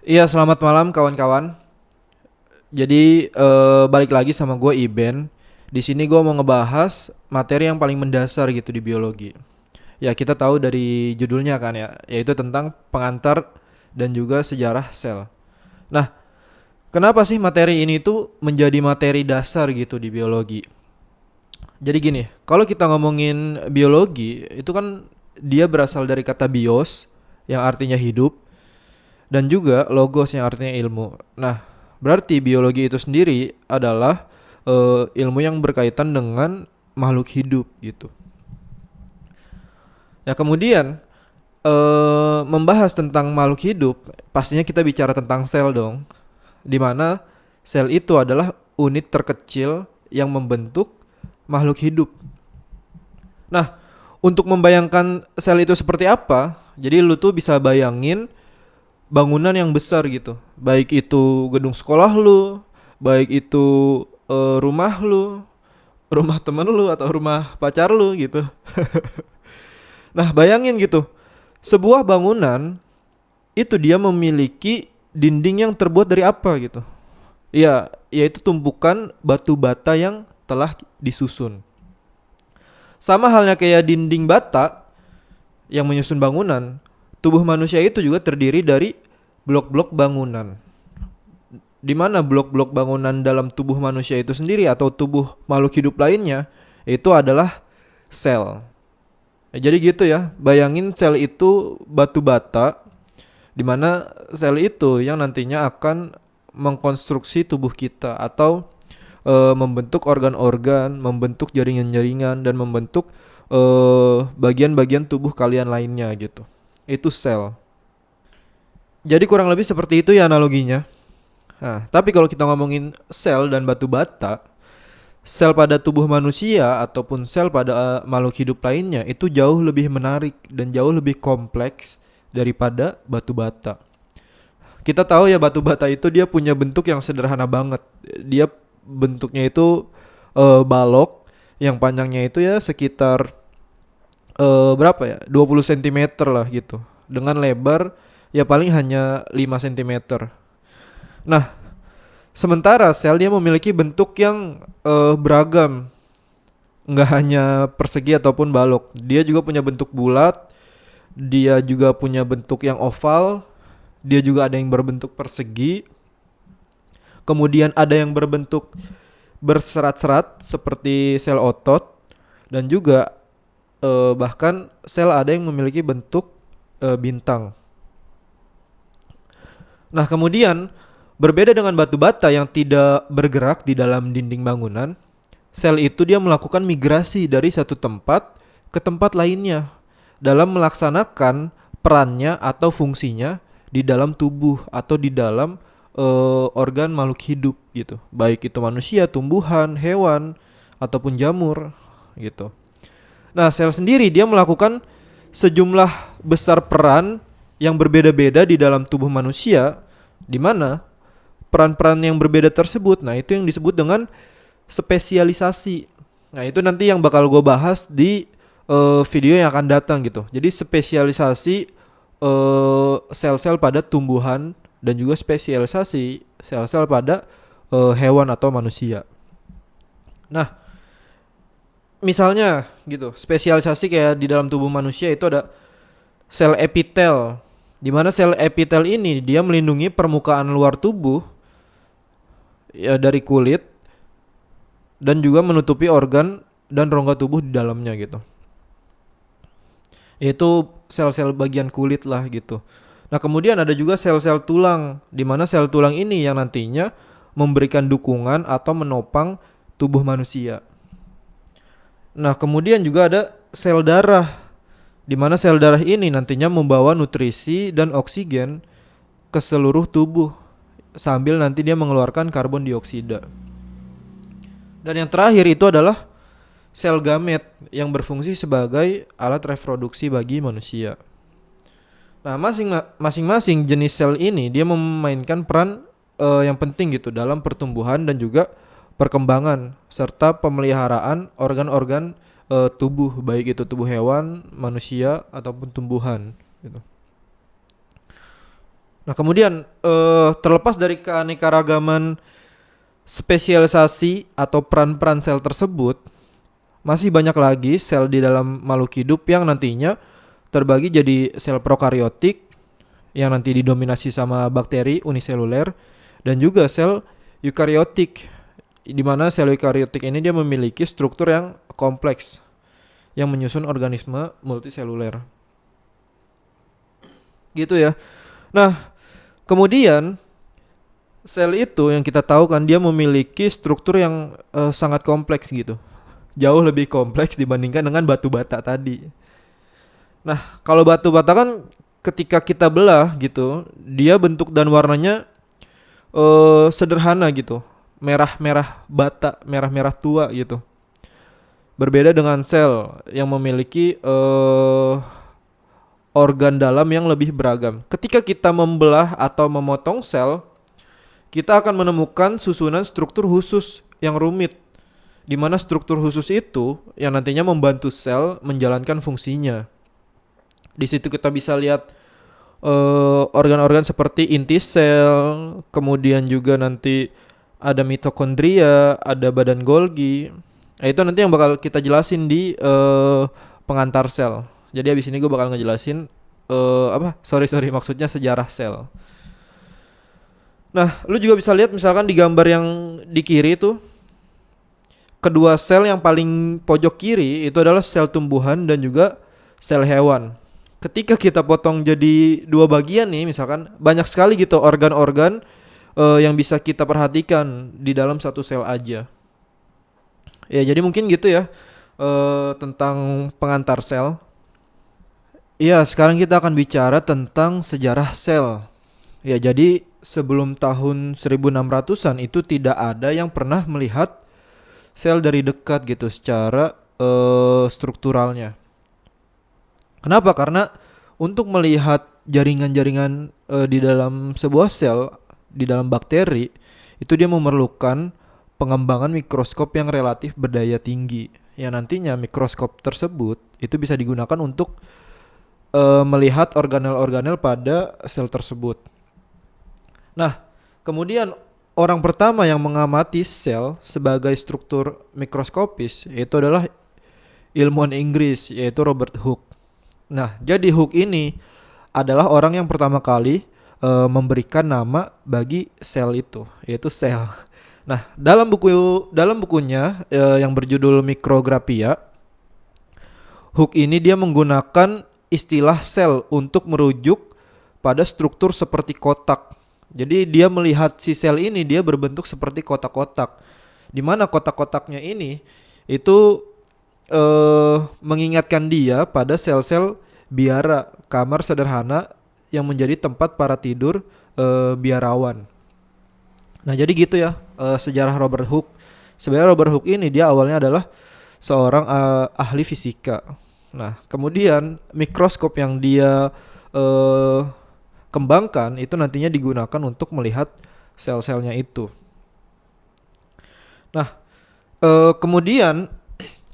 Iya, selamat malam kawan-kawan. Jadi balik lagi sama gue Iben. Di sini gue mau ngebahas materi yang paling mendasar gitu di biologi. Ya kita tahu dari judulnya kan ya, yaitu tentang pengantar dan juga sejarah sel. Nah, kenapa sih materi ini tuh menjadi materi dasar gitu di biologi? Jadi gini, kalau kita ngomongin biologi, itu kan dia berasal dari kata bios yang artinya hidup dan juga logos yang artinya ilmu. Nah, berarti biologi itu sendiri adalah ilmu yang berkaitan dengan makhluk hidup gitu. Ya kemudian membahas tentang makhluk hidup, pastinya kita bicara tentang sel dong. Di mana sel itu adalah unit terkecil yang membentuk makhluk hidup. Nah, untuk membayangkan sel itu seperti apa, jadi lu tuh bisa bayangin bangunan yang besar gitu. Baik itu gedung sekolah lu, baik itu rumah lu, rumah temen lu atau rumah pacar lu gitu. Nah, bayangin gitu. Sebuah bangunan itu dia memiliki dinding yang terbuat dari apa gitu. Iya, yaitu tumpukan batu bata yang telah disusun. Sama halnya kayak dinding bata yang menyusun bangunan, tubuh manusia itu juga terdiri dari blok-blok bangunan. Di mana blok-blok bangunan dalam tubuh manusia itu sendiri atau tubuh makhluk hidup lainnya itu adalah sel. Ya, jadi gitu ya, bayangin sel itu batu bata, di mana sel itu yang nantinya akan mengkonstruksi tubuh kita atau membentuk organ-organ, membentuk jaringan-jaringan dan membentuk bagian-bagian tubuh kalian lainnya gitu. Itu sel. Jadi kurang lebih seperti itu ya analoginya. Nah, tapi kalau kita ngomongin sel dan batu bata, sel pada tubuh manusia ataupun sel pada makhluk hidup lainnya itu jauh lebih menarik dan jauh lebih kompleks daripada batu bata. Kita tahu ya batu bata itu dia punya bentuk yang sederhana banget. Dia bentuknya itu balok yang panjangnya itu ya sekitar berapa ya? 20 cm lah gitu. Dengan lebar ya paling hanya 5 cm. Nah, sementara sel dia memiliki bentuk yang beragam, nggak hanya persegi ataupun balok. Dia juga punya bentuk bulat, dia juga punya bentuk yang oval, dia juga ada yang berbentuk persegi, kemudian ada yang berbentuk berserat-serat seperti sel otot, dan juga bahkan sel ada yang memiliki bentuk bintang. Nah, kemudian berbeda dengan batu bata yang tidak bergerak di dalam dinding bangunan, sel itu dia melakukan migrasi dari satu tempat ke tempat lainnya dalam melaksanakan perannya atau fungsinya di dalam tubuh atau di dalam organ makhluk hidup gitu. Baik itu manusia, tumbuhan, hewan ataupun jamur gitu. Nah, sel sendiri dia melakukan sejumlah besar peran yang berbeda-beda di dalam tubuh manusia, di mana peran-peran yang berbeda tersebut, nah itu yang disebut dengan spesialisasi. Nah itu nanti yang bakal gue bahas di video yang akan datang gitu. Jadi spesialisasi sel-sel pada tumbuhan dan juga spesialisasi sel-sel pada hewan atau manusia. Nah, misalnya gitu, spesialisasi kayak di dalam tubuh manusia itu ada sel epitel. Di mana sel epitel ini dia melindungi permukaan luar tubuh ya dari kulit dan juga menutupi organ dan rongga tubuh di dalamnya gitu. Yaitu sel-sel bagian kulit lah gitu. Nah, kemudian ada juga sel-sel tulang, di mana sel tulang ini yang nantinya memberikan dukungan atau menopang tubuh manusia. Nah, kemudian juga ada sel darah, di mana sel darah ini nantinya membawa nutrisi dan oksigen ke seluruh tubuh sambil nanti dia mengeluarkan karbon dioksida. Dan yang terakhir itu adalah sel gamet yang berfungsi sebagai alat reproduksi bagi manusia. Nah, masing-masing jenis sel ini dia memainkan peran yang penting gitu dalam pertumbuhan dan juga perkembangan serta pemeliharaan organ-organ tubuh baik itu tubuh hewan, manusia ataupun tumbuhan gitu. Nah, kemudian terlepas dari keanekaragaman spesialisasi atau peran-peran sel tersebut, masih banyak lagi sel di dalam makhluk hidup yang nantinya terbagi jadi sel prokariotik yang nanti didominasi sama bakteri uniseluler dan juga sel eukariotik di mana sel eukariotik ini dia memiliki struktur yang kompleks yang menyusun organisme multiseluler. Gitu ya. Nah, kemudian sel itu yang kita tahu kan dia memiliki struktur yang sangat kompleks gitu. Jauh lebih kompleks dibandingkan dengan batu bata tadi. Nah, kalau batu bata kan ketika kita belah gitu, dia bentuk dan warnanya sederhana gitu. Merah-merah bata, merah-merah tua gitu. Berbeda dengan sel yang memiliki organ dalam yang lebih beragam. Ketika kita membelah atau memotong sel, kita akan menemukan susunan struktur khusus yang rumit, di mana struktur khusus itu yang nantinya membantu sel menjalankan fungsinya. Di situ kita bisa lihat organ-organ seperti inti sel, kemudian juga nanti ada mitokondria, ada badan Golgi. Nah, itu nanti yang bakal kita jelasin di pengantar sel. Jadi abis ini gue bakal ngejelasin apa? Sorry, maksudnya sejarah sel. Nah, lu juga bisa lihat misalkan di gambar yang di kiri itu, kedua sel yang paling pojok kiri itu adalah sel tumbuhan dan juga sel hewan. Ketika kita potong jadi dua bagian nih, misalkan banyak sekali gitu organ-organ yang bisa kita perhatikan di dalam satu sel aja. Ya, jadi mungkin gitu ya tentang pengantar sel. Iya, sekarang kita akan bicara tentang sejarah sel. Ya, jadi sebelum tahun 1600-an itu tidak ada yang pernah melihat sel dari dekat gitu secara strukturalnya. Kenapa? Karena untuk melihat jaringan-jaringan di dalam sebuah sel, di dalam bakteri, itu dia memerlukan pengembangan mikroskop yang relatif berdaya tinggi. Yang nantinya mikroskop tersebut itu bisa digunakan untuk melihat organel-organel pada sel tersebut. Nah, kemudian orang pertama yang mengamati sel sebagai struktur mikroskopis yaitu adalah ilmuwan Inggris yaitu Robert Hooke. Nah, jadi Hooke ini adalah orang yang pertama kali memberikan nama bagi sel itu, yaitu sel. Nah, dalam bukunya yang berjudul Micrographia, Hooke ini dia menggunakan istilah sel untuk merujuk pada struktur seperti kotak. Jadi dia melihat si sel ini dia berbentuk seperti kotak-kotak. Di mana kotak-kotaknya ini itu mengingatkan dia pada sel-sel biara, kamar sederhana yang menjadi tempat para tidur biarawan. Nah, jadi gitu ya sejarah Robert Hooke. Sebenarnya Robert Hooke ini dia awalnya adalah seorang ahli fisika. Nah, kemudian mikroskop yang dia uh, kembangkan itu nantinya digunakan untuk melihat sel-selnya itu. Nah, kemudian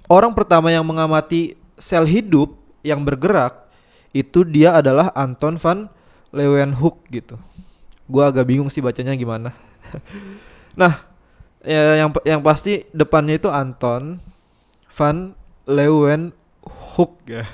orang pertama yang mengamati sel hidup yang bergerak itu dia adalah Anton van Leeuwenhoek gitu. Gua agak bingung sih bacanya gimana. Nah, ya, yang pasti depannya itu Anton van Leeuwenhoek ya.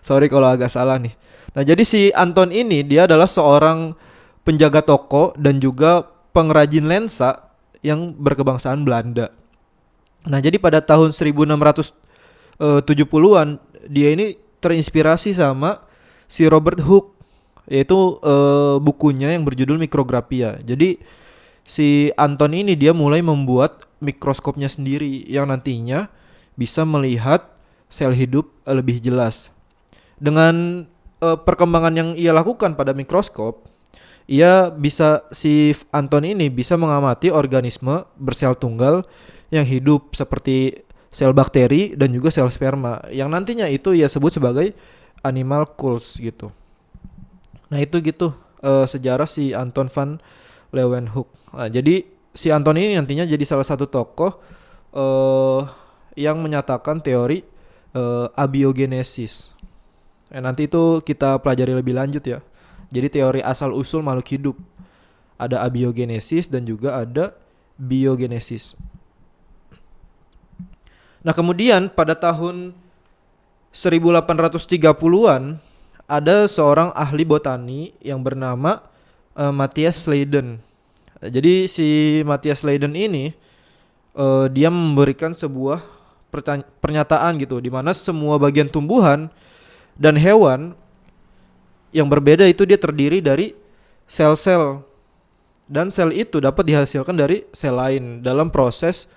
Sorry kalau agak salah nih. Nah, jadi si Anton ini dia adalah seorang penjaga toko dan juga pengrajin lensa yang berkebangsaan Belanda. Nah, jadi pada tahun 1670-an dia ini terinspirasi sama si Robert Hooke yaitu bukunya yang berjudul Micrographia. Jadi si Anton ini dia mulai membuat mikroskopnya sendiri yang nantinya bisa melihat sel hidup lebih jelas. Dengan perkembangan yang ia lakukan pada mikroskop, si Anton ini bisa mengamati organisme bersel tunggal yang hidup seperti sel bakteri dan juga sel sperma yang nantinya itu ia sebut sebagai animal cults gitu. Nah, itu gitu sejarah si Anton van Leeuwenhoek. Nah, jadi si Anton ini nantinya jadi salah satu tokoh yang menyatakan teori abiogenesis. Nanti itu kita pelajari lebih lanjut ya. Jadi teori asal-usul makhluk hidup. Ada abiogenesis dan juga ada biogenesis. Nah, kemudian pada tahun 1830-an ada seorang ahli botani yang bernama Matthias Leiden. Jadi si Matthias Leiden ini dia memberikan sebuah pernyataan gitu, di mana semua bagian tumbuhan dan hewan yang berbeda itu dia terdiri dari sel-sel, dan sel itu dapat dihasilkan dari sel lain dalam proses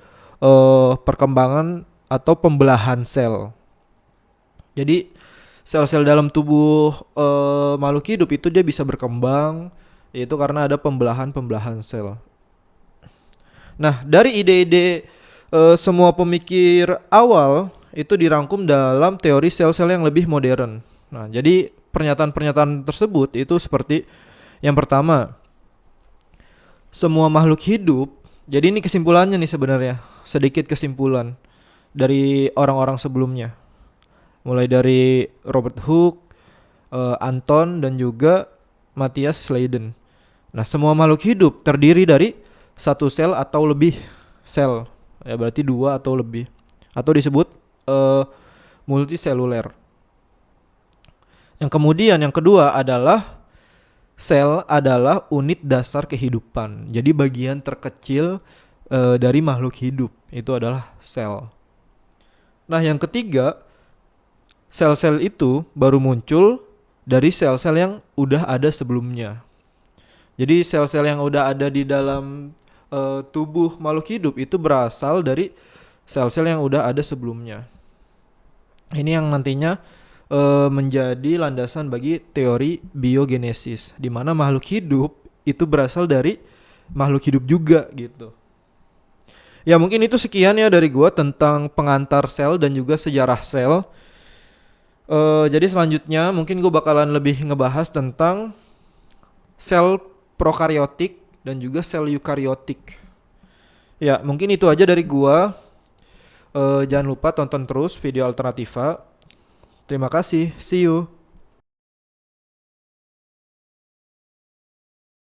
perkembangan atau pembelahan sel. Jadi sel-sel dalam tubuh makhluk hidup itu dia bisa berkembang, yaitu karena ada pembelahan-pembelahan sel. Nah, dari ide-ide semua pemikir awal itu dirangkum dalam teori sel-sel yang lebih modern. Nah, jadi pernyataan-pernyataan tersebut itu seperti yang pertama, semua makhluk hidup. Jadi ini kesimpulannya nih sebenarnya, sedikit kesimpulan dari orang-orang sebelumnya. Mulai dari Robert Hooke, Anton dan juga Matthias Leiden. Nah, semua makhluk hidup terdiri dari satu sel atau lebih sel. Ya berarti dua atau lebih. Atau disebut multiseluler. Yang kemudian yang kedua adalah sel adalah unit dasar kehidupan. Jadi bagian terkecil dari makhluk hidup itu adalah sel. Nah, yang ketiga, sel-sel itu baru muncul dari sel-sel yang udah ada sebelumnya. Jadi sel-sel yang udah ada di dalam tubuh makhluk hidup itu berasal dari sel-sel yang udah ada sebelumnya. Ini yang nantinya menjadi landasan bagi teori biogenesis, di mana makhluk hidup itu berasal dari makhluk hidup juga gitu. Ya mungkin itu sekian ya dari gua tentang pengantar sel dan juga sejarah sel. Jadi selanjutnya mungkin gua bakalan lebih ngebahas tentang sel prokaryotik dan juga sel eukaryotik. Ya mungkin itu aja dari gua. Jangan lupa tonton terus video Alternativa. Terima kasih, see you.